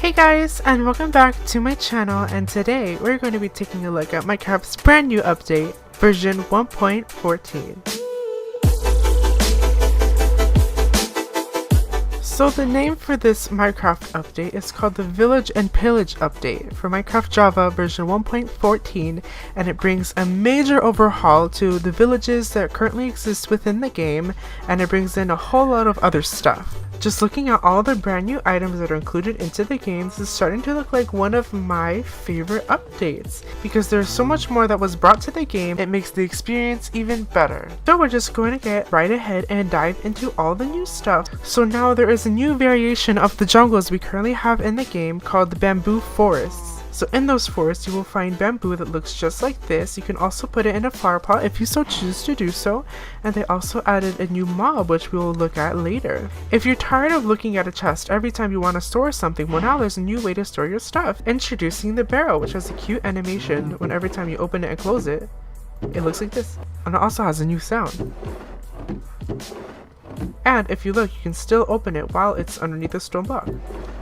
Hey guys, and welcome back to my channel, and today we're going to be taking a look at Minecraft's brand new update, version 1.14. So the name for this Minecraft update is called the Village and Pillage update for Minecraft Java version 1.14, and it brings a major overhaul to the villages that currently exist within the game, and it brings in a whole lot of other stuff. Just looking at all the brand new items that are included into the game, this is starting to look like one of my favorite updates, because there's so much more that was brought to the game. It makes the experience even better. So we're just going to get right ahead and dive into all the new stuff. So now there is a new variation of the jungles we currently have in the game called the bamboo forests. So in those forests you will find bamboo that looks just like this. You can also put it in a flower pot if you so choose to do so, and they also added a new mob which we will look at later. If you're tired of looking at a chest every time you want to store something, well, now there's a new way to store your stuff. Introducing the barrel, which has a cute animation when every time you open it and close it, it looks like this. And it also has a new sound. And if you look, you can still open it while it's underneath a stone block.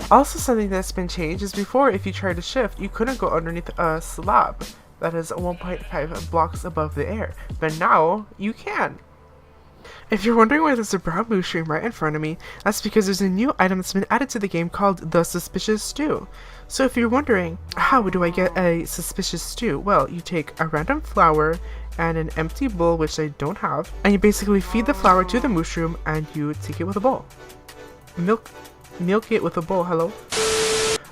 Also, something that's been changed is before, if you tried to shift, you couldn't go underneath a slab that is 1.5 blocks above the air, but now you can. If you're wondering why there's a brown mushroom right in front of me, that's because there's a new item that's been added to the game called the Suspicious Stew. So if you're wondering, how do I get a suspicious stew? Well, you take a random flower and an empty bowl, which I don't have, and you basically feed the flower to the mushroom and you take it with a bowl. Milk it with a bowl, hello?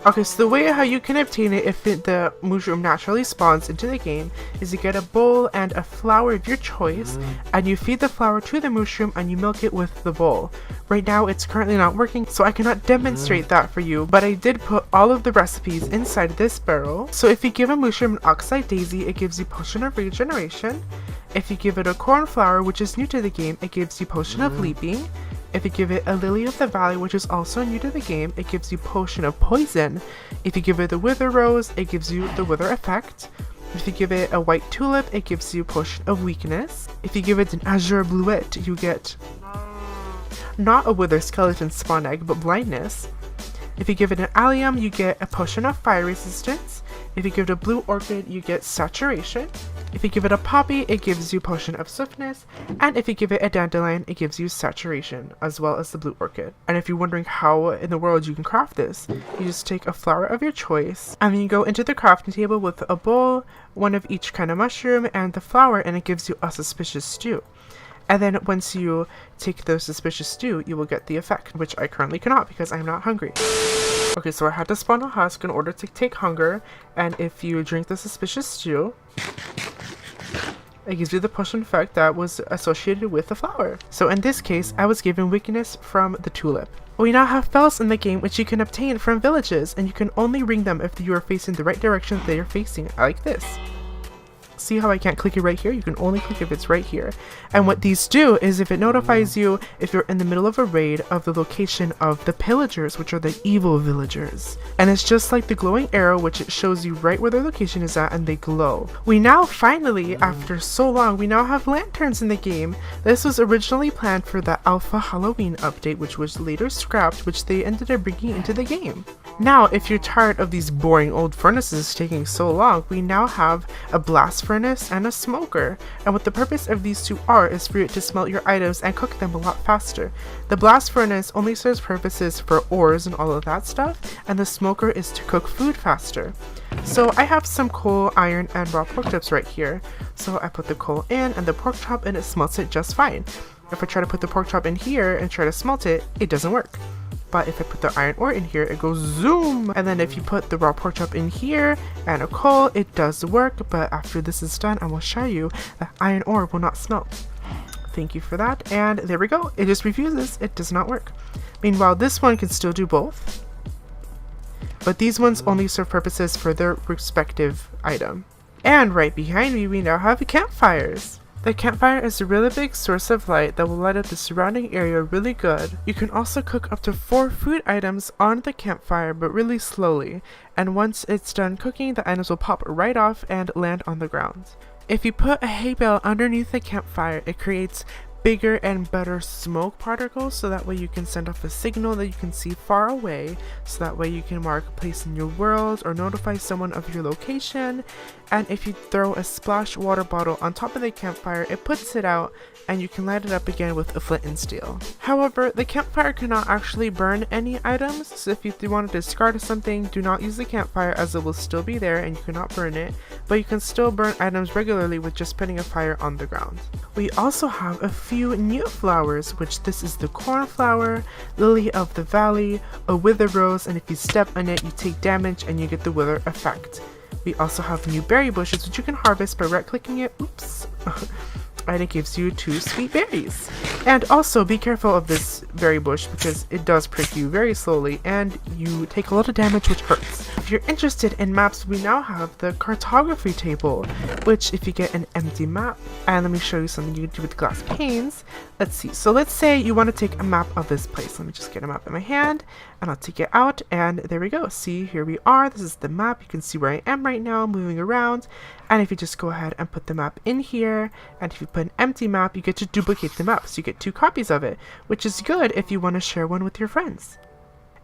Okay, so the way how you can obtain it if the mushroom naturally spawns into the game is you get a bowl and a flower of your choice, and you feed the flower to the mushroom and you milk it with the bowl. Right now it's currently not working, so I cannot demonstrate that for you, but I did put all of the recipes inside this barrel. So if you give a mushroom an oxide daisy, it gives you potion of regeneration. If you give it a cornflower, which is new to the game, it gives you potion of leaping. If you give it a lily of the valley, which is also new to the game, it gives you potion of poison. If you give it the wither rose, it gives you the wither effect. If you give it a white tulip, it gives you potion of weakness. If you give it an azure bluette, you get not a wither skeleton spawn egg, but blindness. If you give it an allium, you get a potion of fire resistance. If you give it a blue orchid, you get saturation. If you give it a poppy, it gives you potion of swiftness. And if you give it a dandelion, it gives you saturation, as well as the blue orchid. And if you're wondering how in the world you can craft this, you just take a flower of your choice, and then you go into the crafting table with a bowl, one of each kind of mushroom, and the flower, and it gives you a suspicious stew. And then once you take the suspicious stew, you will get the effect, which I currently cannot because I'm not hungry. Okay, so I had to spawn a husk in order to take hunger, and if you drink the suspicious stew, it gives you the potion effect that was associated with the flower. So in this case, I was given weakness from the tulip. We now have bells in the game which you can obtain from villages, and you can only ring them if you are facing the right direction they are facing, like this. See how I can't click it right here? You can only click if it's right here. And what these do is if it notifies you if you're in the middle of a raid of the location of the pillagers, which are the evil villagers. And it's just like the glowing arrow, which it shows you right where their location is at, and they glow. We now finally, after so long, we now have lanterns in the game. This was originally planned for the Alpha Halloween update, which was later scrapped, which they ended up bringing into the game. Now, if you're tired of these boring old furnaces taking so long, we now have a blast furnace and a smoker, and what the purpose of these two are is for you to smelt your items and cook them a lot faster. The blast furnace only serves purposes for ores and all of that stuff, and the smoker is to cook food faster. So I have some coal, iron, and raw pork chops right here, so I put the coal in and the pork chop, and it smelts it just fine. If I try to put the pork chop in here and try to smelt it, it doesn't work. But if I put the iron ore in here, it goes zoom. And then if you put the raw pork chop in here and a coal, it does work. But after this is done, I will show you that iron ore will not smelt. Thank you for that. And there we go. It just refuses. It does not work. Meanwhile, this one can still do both, but these ones only serve purposes for their respective item. And right behind me, we now have campfires. The campfire is a really big source of light that will light up the surrounding area really good. You can also cook up to 4 food items on the campfire, but really slowly. And once it's done cooking, the items will pop right off and land on the ground. If you put a hay bale underneath the campfire, it creates bigger and better smoke particles, so that way you can send off a signal that you can see far away, so that way you can mark a place in your world or notify someone of your location. And if you throw a splash water bottle on top of the campfire, it puts it out and you can light it up again with a flint and steel. However, the campfire cannot actually burn any items, so if you want to discard something, do not use the campfire as it will still be there and you cannot burn it, but you can still burn items regularly with just putting a fire on the ground. We also have a few new flowers, which this is the cornflower, lily of the valley, a wither rose, and if you step on it you take damage and you get the wither effect. We also have new berry bushes, which you can harvest by right clicking it, oops, and it gives you 2 sweet berries. And also be careful of this berry bush because it does prick you very slowly and you take a lot of damage, which hurts. If you're interested in maps, we now have the cartography table, which if you get an empty map, and let me show you something you can do with glass panes. Let's see, so let's say you want to take a map of this place. Let me just get a map in my hand and I'll take it out, and there we go. See, here we are. This is the map. You can see where I am right now, moving around. And if you just go ahead and put the map in here, and if you put an empty map, you get to duplicate the map, so you get 2 copies of it, which is good if you want to share one with your friends.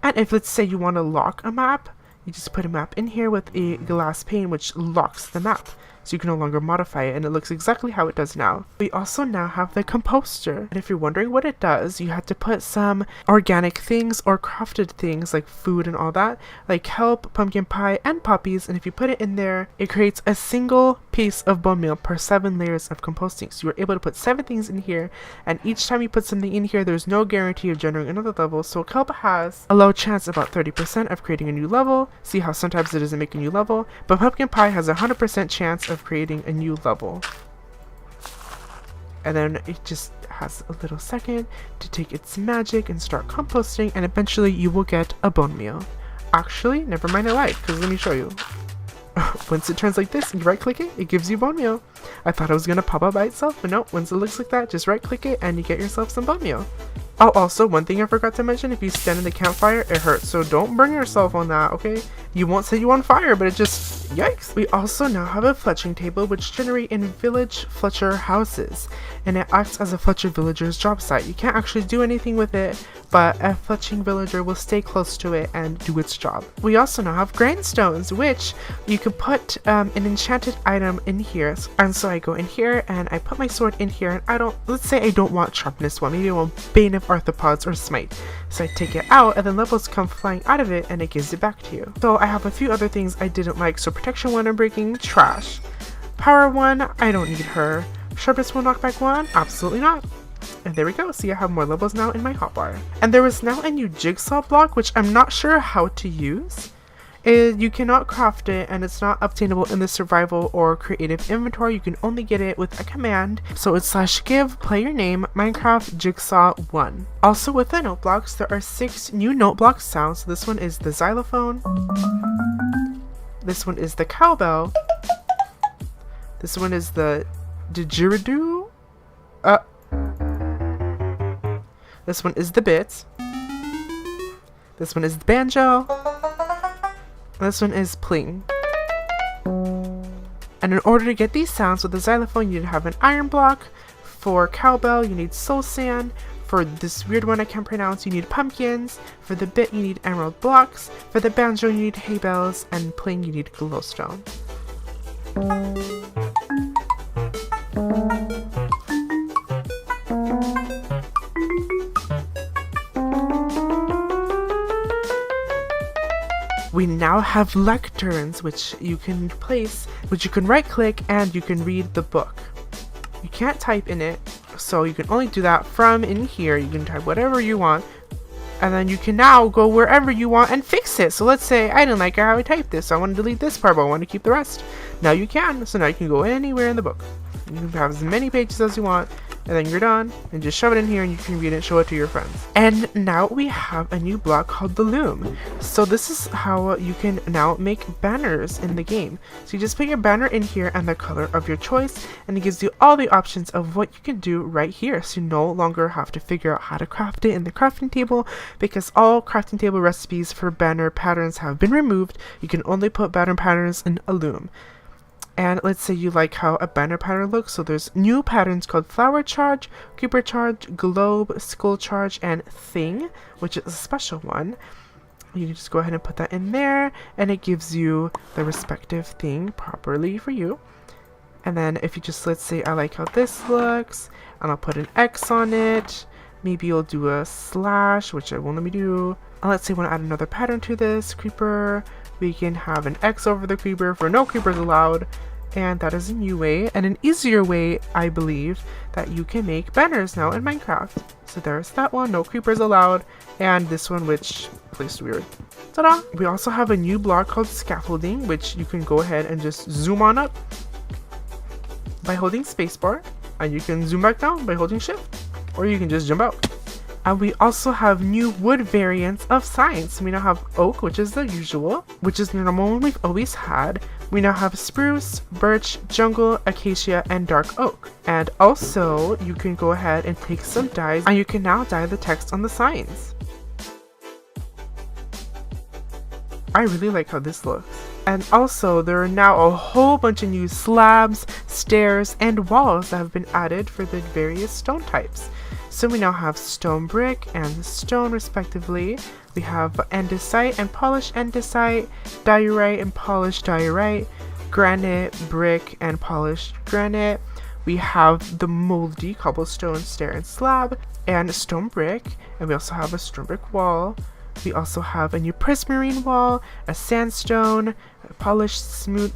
And if, let's say, you want to lock a map, you just put a map in here with a glass pane which locks the map, so you can no longer modify it, and it looks exactly how it does now. We also now have the Composter, and if you're wondering what it does, you have to put some organic things or crafted things like food and all that, like kelp, pumpkin pie, and poppies, and if you put it in there, it creates a single piece of bone meal per 7 layers of composting. So you're able to put 7 things in here, and each time you put something in here, there's no guarantee of generating another level, so kelp has a low chance, about 30%, of creating a new level. See how sometimes it doesn't make a new level, but pumpkin pie has a 100% chance of creating a new level. And then it just has a little second to take its magic and start composting, and eventually you will get a bone meal. Actually, never mind, I lied, because let me show you. Once it turns like this and you right click it, it gives you bone meal. I thought it was gonna pop up by itself, but no, once it looks like that, just right click it and you get yourself some bone meal. Oh, also, one thing I forgot to mention, if you stand in the campfire, it hurts, so don't burn yourself on that, okay? You won't set you on fire, but it just, yikes. We also now have a fletching table, which generate in village Fletcher houses, and it acts as a Fletcher villager's job site. You can't actually do anything with it, but a fletching villager will stay close to it and do its job. We also now have grindstones, which you can put an enchanted item in here, and so I go in here and I put my sword in here, and let's say I don't want sharpness 1, maybe I want Bane of Arthropods or Smite. So I take it out and then levels come flying out of it and it gives it back to you. So I have a few other things I didn't like. So protection 1 and breaking, trash. Power 1, I don't need her. Sharpness 1, knockback 1, absolutely not. And there we go. See, I have more levels now in my hotbar. And there is now a new jigsaw block, which I'm not sure how to use. You cannot craft it, and it's not obtainable in the survival or creative inventory. You can only get it with a command. So it's /give player name Minecraft Jigsaw 1. Also with the note blocks, there are 6 new note block sounds. So this one is the xylophone. This one is the cowbell. This one is the didgeridoo. This one is the bit. This one is the banjo. This one is pling. And in order to get these sounds with the xylophone, you need to have an iron block. For cowbell, you need soul sand. For this weird one I can't pronounce, you need pumpkins. For the bit, you need emerald blocks. For the banjo, you need hay bells. And pling, you need glowstone. We now have lecterns, which you can place, which you can right click and you can read the book. You can't type in it, so you can only do that from in here. You can type whatever you want, and then you can now go wherever you want and fix it. So let's say I didn't like how I typed this, so I want to delete this part, but I want to keep the rest. Now you can, so now you can go anywhere in the book. You can have as many pages as you want, and then you're done, and just shove it in here and you can read it, show it to your friends. And now we have a new block called the loom. So this is how you can now make banners in the game. So you just put your banner in here and the color of your choice, and it gives you all the options of what you can do right here. So you no longer have to figure out how to craft it in the crafting table, because all crafting table recipes for banner patterns have been removed. You can only put banner patterns in a loom. And let's say you like how a banner pattern looks. So there's new patterns called flower charge, creeper charge, globe, skull charge, and thing, which is a special one. You can just go ahead and put that in there, and it gives you the respective thing properly for you. And then if you just, let's say I like how this looks, and I'll put an X on it. Maybe you'll do a slash, which I won't let me do. And let's say I want to add another pattern to this creeper. We can have an X over the creeper for no creepers allowed. And that is a new way, and an easier way, I believe, that you can make banners now in Minecraft. So there's that one, no creepers allowed, and this one, which placed weird. Ta-da! We also have a new block called scaffolding, which you can go ahead and just zoom on up by holding spacebar, and you can zoom back down by holding shift, or you can just jump out. And we also have new wood variants of signs. We now have oak, which is the usual, which is the normal one we've always had. We now have spruce, birch, jungle, acacia, and dark oak. And also, you can go ahead and take some dyes, and you can now dye the text on the signs. I really like how this looks. And also, there are now a whole bunch of new slabs, stairs, and walls that have been added for the various stone types. So we now have stone brick and stone respectively. We have andesite and polished andesite, diorite and polished diorite, granite, brick, and polished granite. We have the moldy cobblestone stair and slab, and stone brick, and we also have a stone brick wall. We also have a new prismarine wall, a sandstone, a polished smooth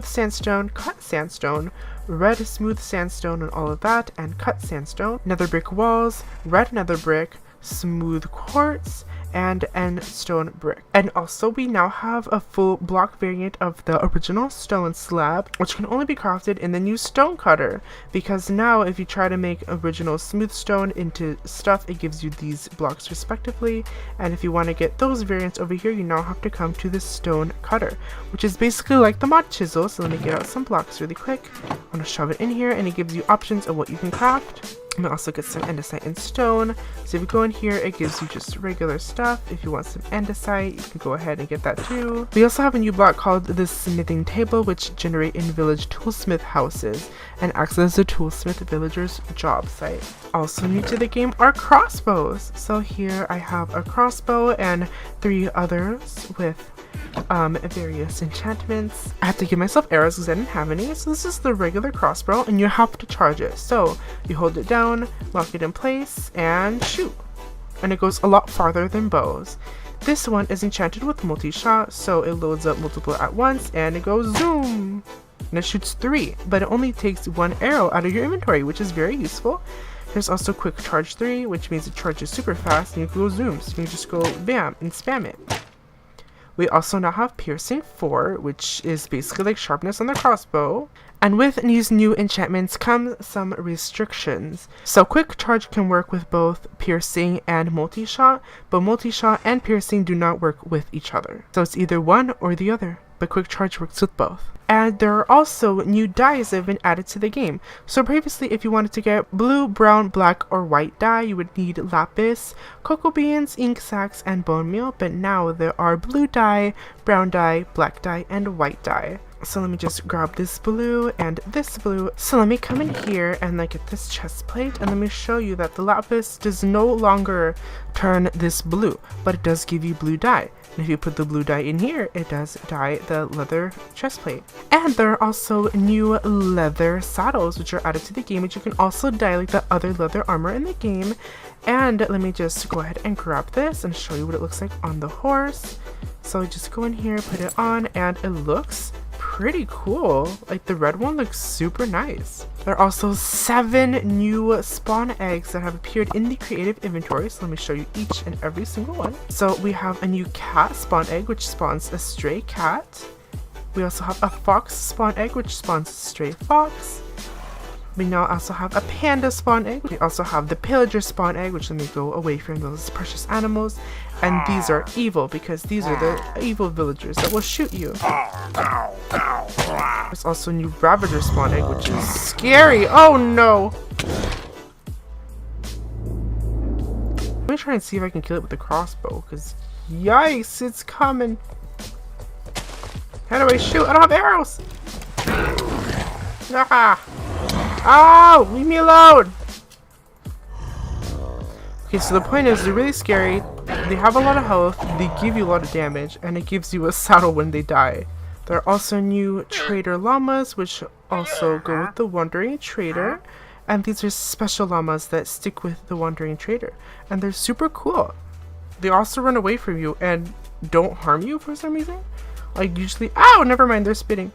sandstone, cut sandstone, red smooth sandstone and all of that, and cut sandstone, nether brick walls, red nether brick, smooth quartz, and stone brick. And also we now have a full block variant of the original stone slab, which can only be crafted in the new stone cutter, because now if you try to make original smooth stone into stuff, it gives you these blocks respectively. And if you want to get those variants over here, you now have to come to the stone cutter, which is basically like the mod chisel. So let me get out some blocks really quick. I'm gonna shove it in here, and it gives you options of what you can craft. You may also get some andesite and stone. So if you go in here, it gives you just regular stuff. If you want some andesite, you can go ahead and get that too. We also have a new block called the smithing table, which generate in village toolsmith houses and acts as a toolsmith villager's job site. Also new to the game are crossbows. So here I have a crossbow and 3 others with various enchantments. I had to give myself arrows because I didn't have any. So this is the regular crossbow, and you have to charge it. So you hold it down, lock it in place, and shoot. And it goes a lot farther than bows. This one is enchanted with multi-shot, so it loads up multiple at once, and it goes zoom. And it shoots 3, but it only takes 1 arrow out of your inventory, which is very useful. There's also quick charge 3, which means it charges super fast, and you can go zoom. So you can just go bam and spam it. We also now have piercing 4, which is basically like sharpness on the crossbow. And with these new enchantments come some restrictions. So quick charge can work with both piercing and multi-shot, but multi-shot and piercing do not work with each other. So it's either one or the other, but quick charge works with both. And there are also new dyes that have been added to the game. So previously, if you wanted to get blue, brown, black, or white dye, you would need lapis, cocoa beans, ink sacs, and bone meal. But now there are blue dye, brown dye, black dye, and white dye. So let me just grab this blue and this blue. So let me come in here and get this chest plate, and let me show you that the lapis does no longer turn this blue, but it does give you blue dye. And if you put the blue dye in here, it does dye the leather chest plate. And there are also new leather saddles which are added to the game, which you can also dye like the other leather armor in the game. And let me just go ahead and grab this and show you what it looks like on the horse. So just go in here, put it on, and it looks pretty cool. Like the red one looks super nice. There are also 7 new spawn eggs that have appeared in the creative inventory. So let me show you each and every single one. So we have a new cat spawn egg, which spawns a stray cat. We also have a fox spawn egg, which spawns a stray fox. We now also have a panda spawn egg. We also have the pillager spawn egg, which let me go away from those precious animals. And these are evil because these are the evil villagers that will shoot you. There's also a new ravager spawn egg, which is scary. Oh no! Let me try and see if I can kill it with the crossbow, because yikes, it's coming. How do I shoot? I don't have arrows! Ah! Oh! Leave me alone! Okay, so the point is, they're really scary, they have a lot of health, they give you a lot of damage, and it gives you a saddle when they die. There are also new trader llamas, which also go with the wandering trader, and these are special llamas that stick with the wandering trader, and they're super cool. They also run away from you and don't harm you for some reason. Like usually, ow, never mind, they're spitting.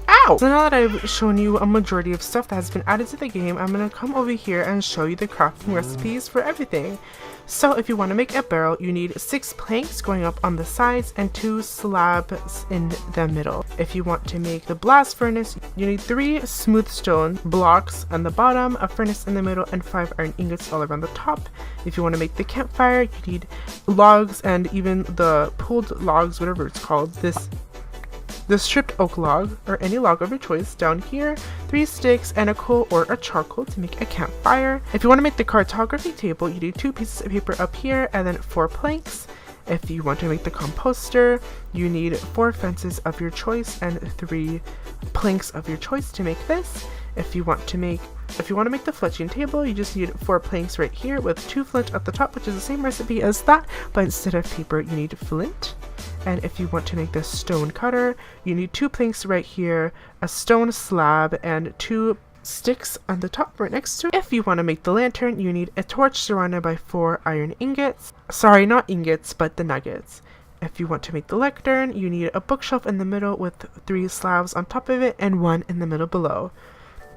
Ow! So now that I've shown you a majority of stuff that has been added to the game, I'm gonna come over here and show you the crafting recipes for everything. So if you want to make a barrel, you need 6 planks going up on the sides and 2 slabs in the middle. If you want to make the blast furnace, you need 3 smooth stone blocks on the bottom, a furnace in the middle, and 5 iron ingots all around the top. If you want to make the campfire, you need logs and even the pulled logs, whatever it's called, the stripped oak log, or any log of your choice, down here, 3 sticks, and a coal or a charcoal to make a campfire. If you want to make the cartography table, you need 2 pieces of paper up here, and then 4 planks. If you want to make the composter, you need 4 fences of your choice and 3 planks of your choice to make this. If you want to make the fletching table, you just need 4 planks right here with 2 flint at the top, which is the same recipe as that, but instead of paper, you need flint. And if you want to make the stone cutter, you need 2 planks right here, a stone slab, and 2 sticks on the top right next to it. If you want to make the lantern, you need a torch surrounded by 4 iron ingots. Sorry, not ingots, but the nuggets. If you want to make the lectern, you need a bookshelf in the middle with 3 slabs on top of it and 1 in the middle below.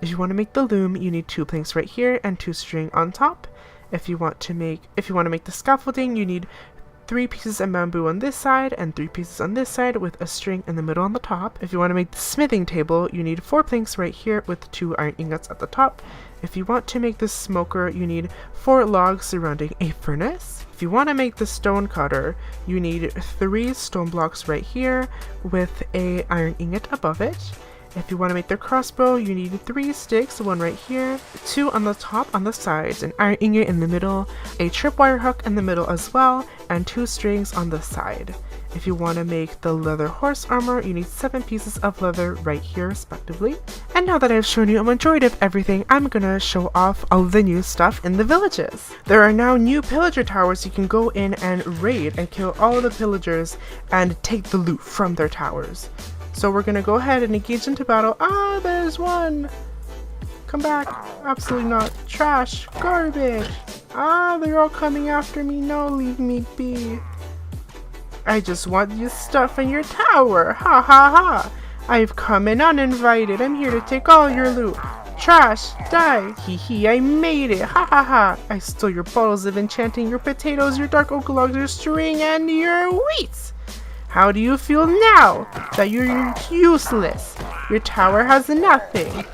If you want to make the loom, you need 2 planks right here and 2 string on top. If you want to make the scaffolding, you need 3 pieces of bamboo on this side and 3 pieces on this side with a string in the middle on the top. If you want to make the smithing table, you need 4 planks right here with 2 iron ingots at the top. If you want to make the smoker, you need 4 logs surrounding a furnace. If you want to make the stone cutter, you need 3 stone blocks right here with a iron ingot above it. If you want to make the crossbow, you need 3 sticks, 1 right here, 2 on the top on the sides, an iron ingot in the middle, a tripwire hook in the middle as well, and 2 strings on the side. If you want to make the leather horse armor, you need 7 pieces of leather right here respectively. And now that I've shown you a majority of everything, I'm gonna show off all the new stuff in the villages. There are now new pillager towers you can go in and raid and kill all the pillagers and take the loot from their towers. So we're gonna go ahead and engage into battle. Ah, there's one! Come back. Absolutely not. Trash. Garbage. Ah, they're all coming after me. No, leave me be. I just want your stuff in your tower. Ha ha ha. I've come in uninvited. I'm here to take all your loot. Trash. Die. Hee hee, I made it. Ha ha ha. I stole your bottles of enchanting, your potatoes, your dark oak logs, your string, and your wheat. How do you feel now that you're useless? Your tower has nothing.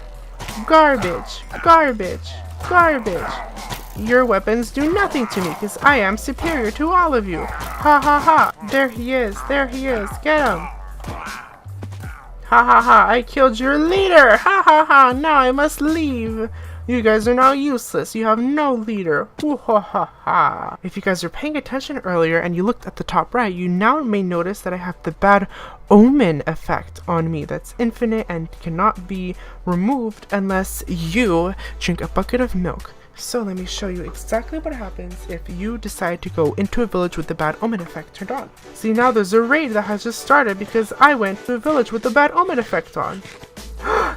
Garbage, garbage, garbage. Your weapons do nothing to me because I am superior to all of you. Ha ha ha. There he is. There he is. Get him. Ha ha ha. I killed your leader. Ha ha ha. Now I must leave. You guys are now useless. You have no leader. Ooh, ha ha ha. If you guys are paying attention earlier and you looked at the top right, you now may notice that I have the bad omen effect on me that's infinite and cannot be removed unless you drink a bucket of milk. So let me show you exactly what happens if you decide to go into a village with the bad omen effect turned on. See, now there's a raid that has just started because I went to a village with the bad omen effect on.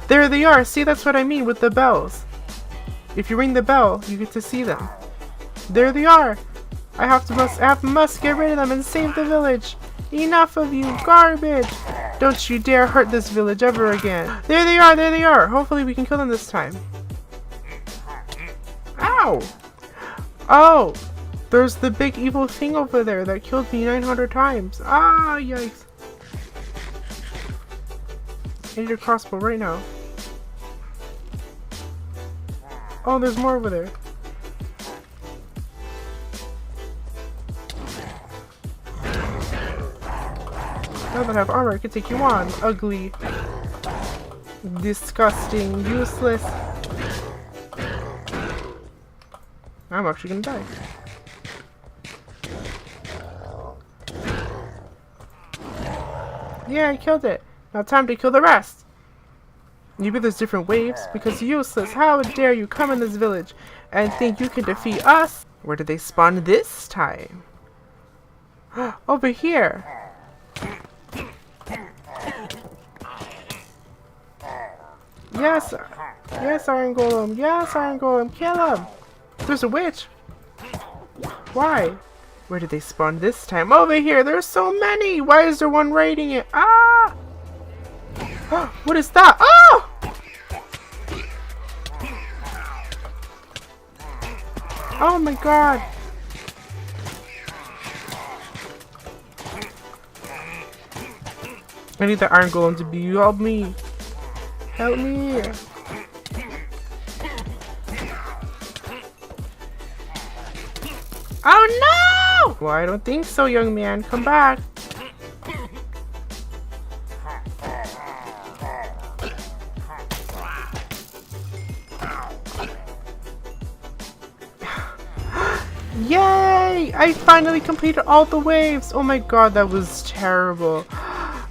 There they are. See, that's what I mean with the bells. If you ring the bell, you get to see them. There they are. I must get rid of them and save the village. Enough of you, garbage. Don't you dare hurt this village ever again. There they are, there they are. Hopefully we can kill them this time. Ow! Oh, there's the big evil thing over there that killed me 900 times. Ah, yikes. I need a crossbow right now. Oh, there's more over there. Now that I have armor, I can take you on. Ugly. Disgusting. Useless. I'm actually gonna die. Yeah, I killed it. Now time to kill the rest. Maybe there's different waves, because useless, how dare you come in this village and think you can defeat us? Where did they spawn this time? Over here. Yes, yes, Iron Golem, yes, Iron Golem, kill him. There's a witch. Why? Where did they spawn this time? Over here, there's so many. Why is there one raiding it? Ah! What is that? Oh! Oh my god. I need the Iron Golem to be. Help me. Help me. Oh no! Well, I don't think so, young man. Come back. Yay! I finally completed all the waves! Oh my god, that was terrible.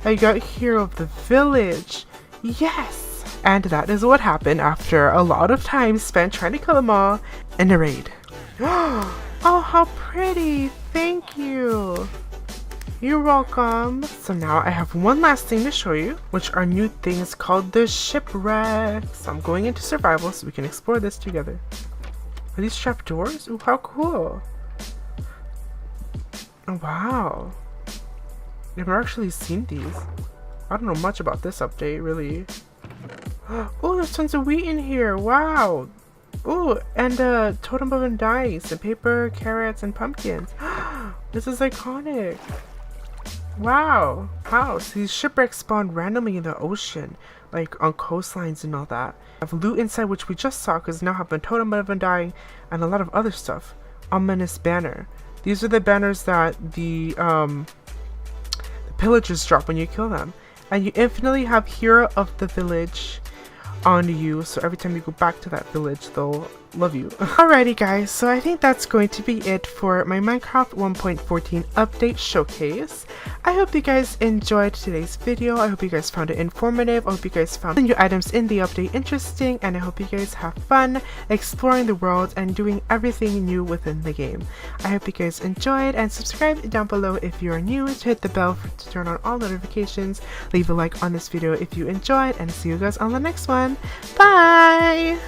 I got hero of the village. Yes! And that is what happened after a lot of time spent trying to kill them all in a raid. Oh, how pretty! Thank you! You're welcome! So now I have one last thing to show you, which are new things called the shipwrecks. I'm going into survival so we can explore this together. Are these trapdoors? Ooh, how cool! Oh, wow! I've never actually seen these. I don't know much about this update, really. Oh, there's tons of wheat in here! Wow! Ooh, and totem of and dice, and paper, carrots, and pumpkins. This is iconic! Wow! Wow, so these shipwrecks spawn randomly in the ocean, like on coastlines and all that. I have loot inside, which we just saw, because now have a totem of undying and a lot of other stuff. Ominous banner. These are the banners that the pillagers drop when you kill them. And you infinitely have hero of the village on you, so every time you go back to that village they'll love you. Alrighty guys, so I think that's going to be it for my Minecraft 1.14 update showcase. I hope you guys enjoyed today's video. I hope you guys found it informative. I hope you guys found the new items in the update interesting, and I hope you guys have fun exploring the world and doing everything new within the game. I hope you guys enjoyed, and subscribe down below if you are new to hit the bell to turn on all notifications. Leave a like on this video if you enjoyed, and see you guys on the next one. Bye!